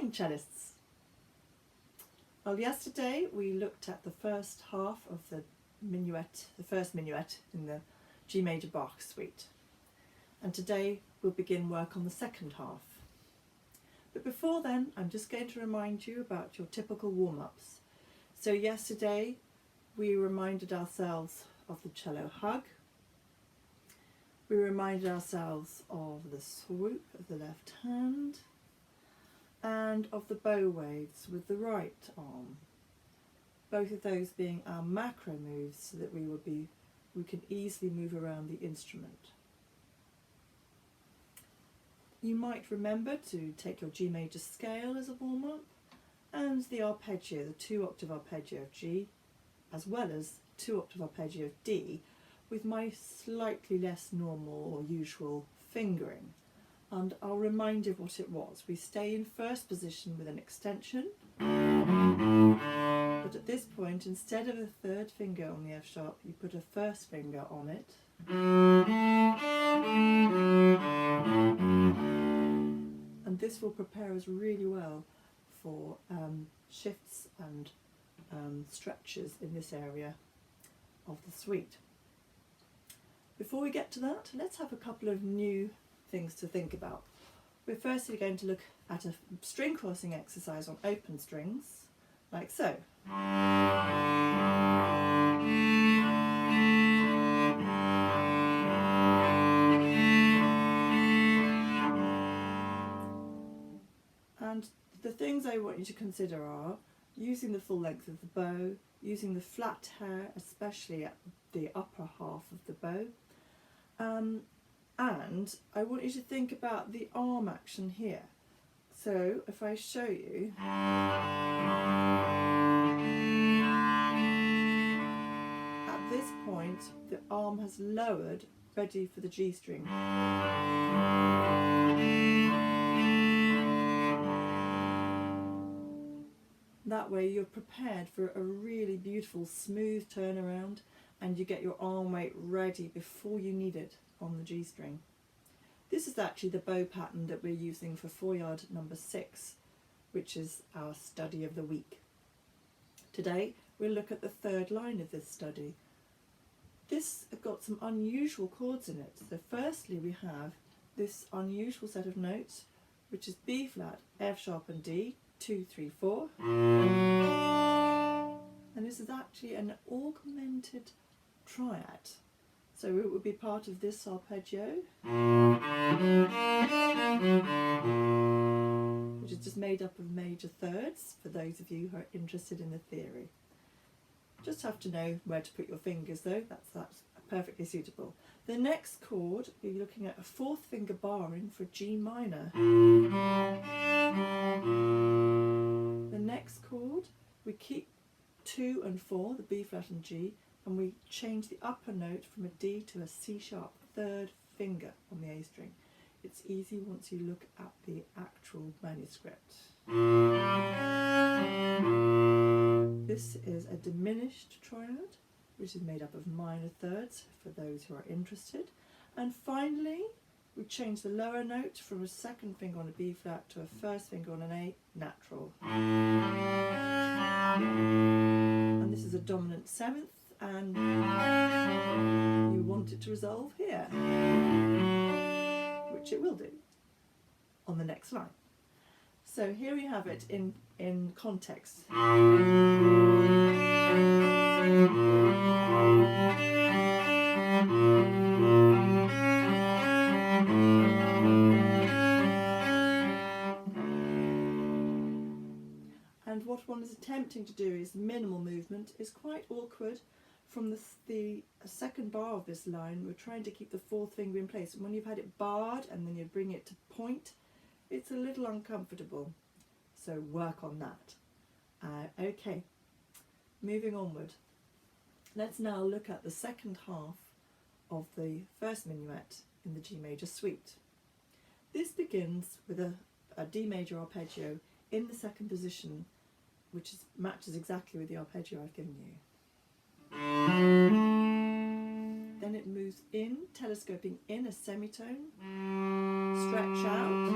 morning, cellists. Well, yesterday we looked at the first half of the minuet, the first minuet in the G major Bach suite. And today we'll begin work on the second half. But before then, I'm just going to remind you about your typical warm-ups. So yesterday we reminded ourselves of the cello hug. We reminded ourselves of the swoop of the left hand and of the bow waves with the right arm. Both of those being our macro moves so that we can easily move around the instrument. You might remember to take your G major scale as a warm-up and the arpeggio, the 2-octave arpeggio of G, as well as 2-octave arpeggio of D, with my slightly less normal or usual fingering. And I'll remind you of what it was. We stay in first position with an extension, but at this point, instead of a third finger on the F sharp, you put a first finger on it. And this will prepare us really well for shifts and stretches in this area of the suite. Before we get to that, let's have a couple of new things to think about. We're firstly going to look at a string crossing exercise on open strings, like so. And the things I want you to consider are using the full length of the bow, using the flat hair, especially at the upper half of the bow, and I want you to think about the arm action here. So if I show you, at this point the arm has lowered, ready for the G string. That way you're prepared for a really beautiful smooth turnaround and you get your arm weight ready before you need it on the G string. This is actually the bow pattern that we're using for Feuillard number 6, which is our study of the week. Today we'll look at the third line of this study. This has got some unusual chords in it. So firstly we have this unusual set of notes, which is B flat, F sharp and D, 2, 3, 4. And this is actually an augmented triad. So it would be part of this arpeggio, which is just made up of major thirds, for those of you who are interested in the theory. Just have to know where to put your fingers though, that's perfectly suitable. The next chord, we'll be looking at a 4th finger barring for G minor. The next chord, we keep 2 and 4, the B flat and G, and we change the upper note from a D to a C sharp 3rd finger on the A string. It's easy once you look at the actual manuscript. This is a diminished triad, which is made up of minor thirds for those who are interested. And finally, we change the lower note from a 2nd finger on a B flat to a 1st finger on an A natural. And this is a dominant 7th, and you want it to resolve here, which it will do on the next line. So here we have it in context. And what one is attempting to do is minimal movement, is quite awkward. From the second bar of this line, we're trying to keep the 4th finger in place. And when you've had it barred and then you bring it to point, it's a little uncomfortable. So work on that. Okay, moving onward. Let's now look at the second half of the first minuet in the G major suite. This begins with a D major arpeggio in the 2nd position, which matches exactly with the arpeggio I've given you. Then it moves in, telescoping in a semitone, stretch out,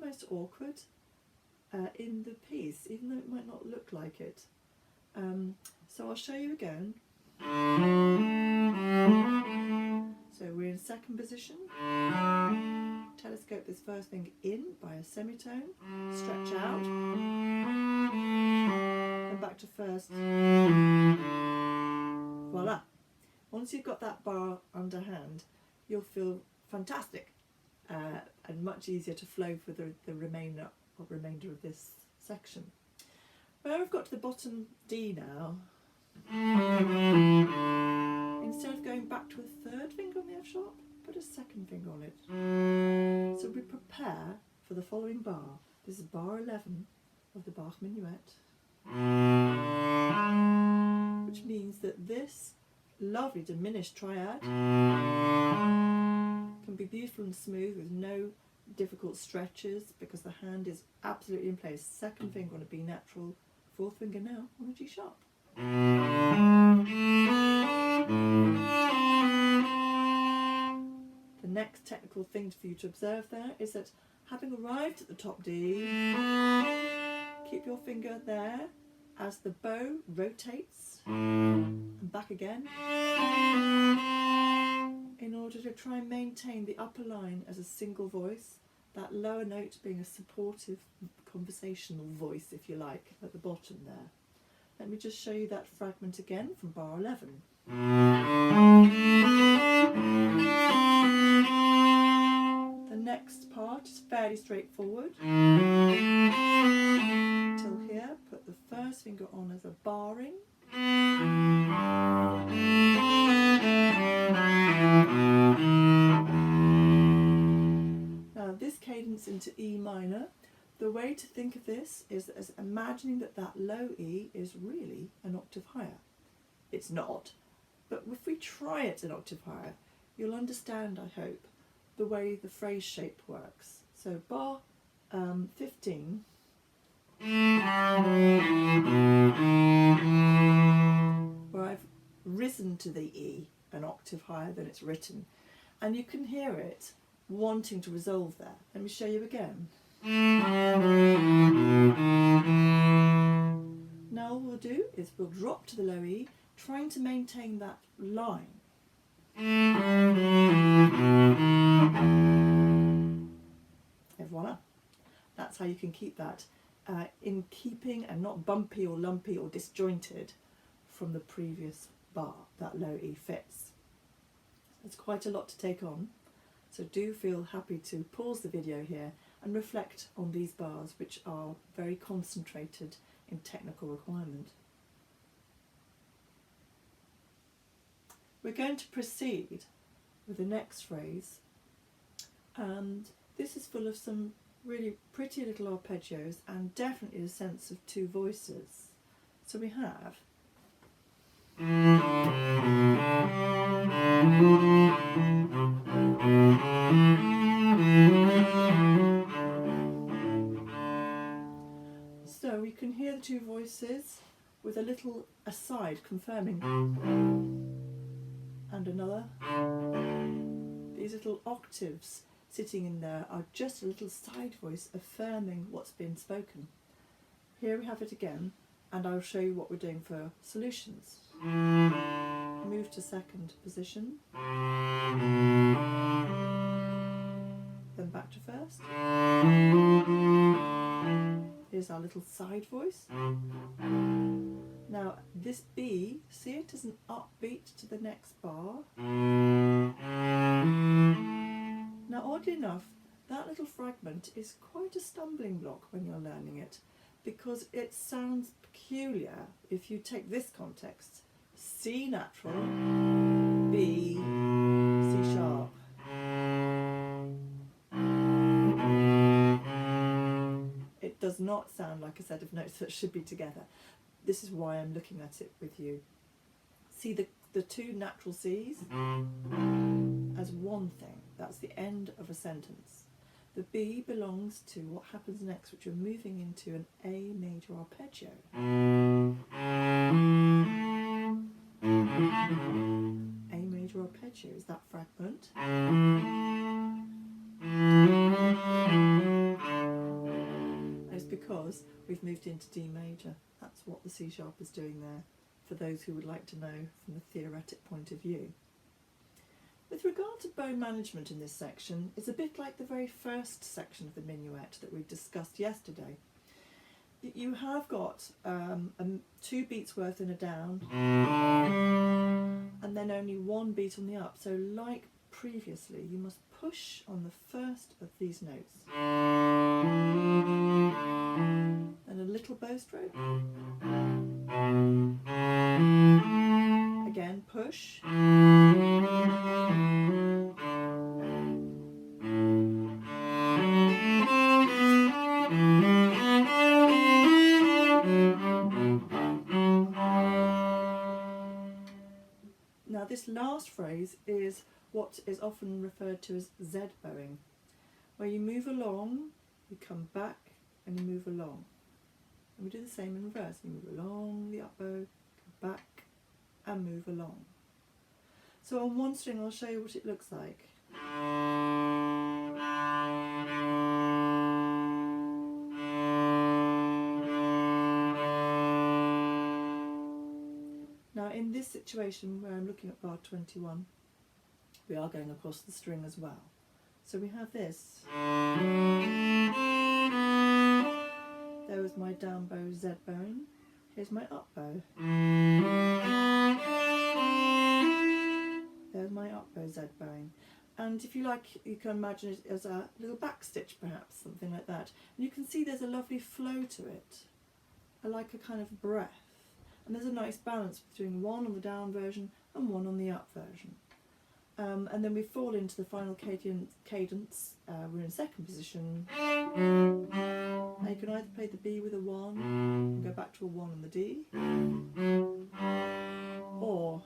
most awkward in the piece, even though it might not look like it. So I'll show you again. So we're in second position. Telescope this first finger in by a semitone, stretch out, and back to first. Voila! Once you've got that bar underhand, you'll feel fantastic and much easier to flow for the remainder of this section. Where I've got to the bottom D now, instead of going back to a third finger on the F sharp, put a second finger on it. So we prepare for the following bar. This is bar 11 of the Bach minuet, which means that this lovely diminished triad can be beautiful and smooth with no difficult stretches because the hand is absolutely in place. Second finger on a B natural, fourth finger now on a G sharp. The next technical thing for you to observe there is that having arrived at the top D, keep your finger there as the bow rotates and back again in order to try and maintain the upper line as a single voice, that lower note being a supportive conversational voice, if you like, at the bottom there. Let me just show you that fragment again from bar 11. The next part is fairly straightforward. Till here, put the first finger on as a barring. Now this cadence into E minor, the way to think of this is as imagining that that low E is really an octave higher. It's not, but if we try it an octave higher, you'll understand, I hope, the way the phrase shape works. So bar 15, where I've risen to the E an octave higher than it's written, and you can hear it wanting to resolve there. Let me show you again. Now all we'll do is we'll drop to the low E, trying to maintain that line. And voila. That's how you can keep that in keeping and not bumpy or lumpy or disjointed from the previous bar. That low E fits. It's quite a lot to take on, so do feel happy to pause the video here and reflect on these bars, which are very concentrated in technical requirement. We're going to proceed with the next phrase, and this is full of some really pretty little arpeggios and definitely a sense of two voices. So we have so we can hear the two voices with a little aside confirming and another. These little octaves sitting in there are just a little side voice affirming what's been spoken. Here we have it again, and I'll show you what we're doing for solutions. Move to second position, then back to first. Here's our little side voice. Now this B, see it as an upbeat to the next bar. Now oddly enough, that little fragment is quite a stumbling block when you're learning it, because it sounds peculiar if you take this context. C natural, B, C sharp. It does not sound like a set of notes that should be together. This is why I'm looking at it with you. See the two natural Cs as one thing. That's the end of a sentence. The B belongs to what happens next, which we're moving into an A major arpeggio. A major arpeggio is that fragment. because we've moved into D major. That's what the C sharp is doing there, for those who would like to know from a theoretic point of view. With regard to bow management in this section, it's a bit like the very first section of the minuet that we discussed yesterday. You have got 2 beats worth in a down and then only 1 beat on the up. So like previously, you must push on the first of these notes. And a little bow stroke. Again, push. Now this last phrase is what is often referred to as Z bowing, where you move along, you come back and you move along. And we do the same in reverse. You move along the up bow, come back and move along. So on one string I'll show you what it looks like. Now in this situation where I'm looking at bar 21, we are going across the string as well. So we have this. There was my down bow Z bowing. Here's my up bow. There's my up bow Z bowing. And if you like, you can imagine it as a little back stitch perhaps, something like that. And you can see there's a lovely flow to it. I like a kind of breath. And there's a nice balance between 1 on the down version and 1 on the up version. And then we fall into the final cadence. We're in second position. Now you can either play the B with a 1 and go back to a 1 on the D, or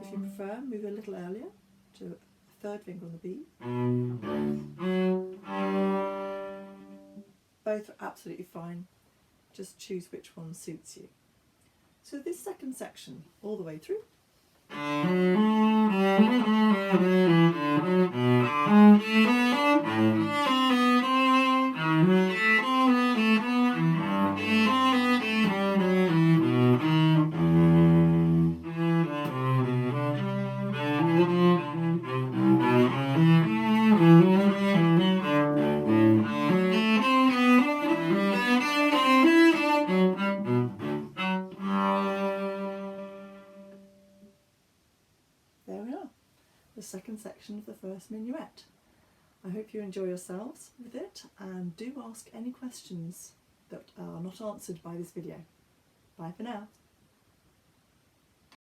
if you prefer, move a little earlier to a 3rd finger on the B. Both are absolutely fine. Just choose which one suits you. So this second section, all the way through. There we are, the second section of the first minuet. I hope you enjoy yourselves with it, and do ask any questions that are not answered by this video. Bye for now.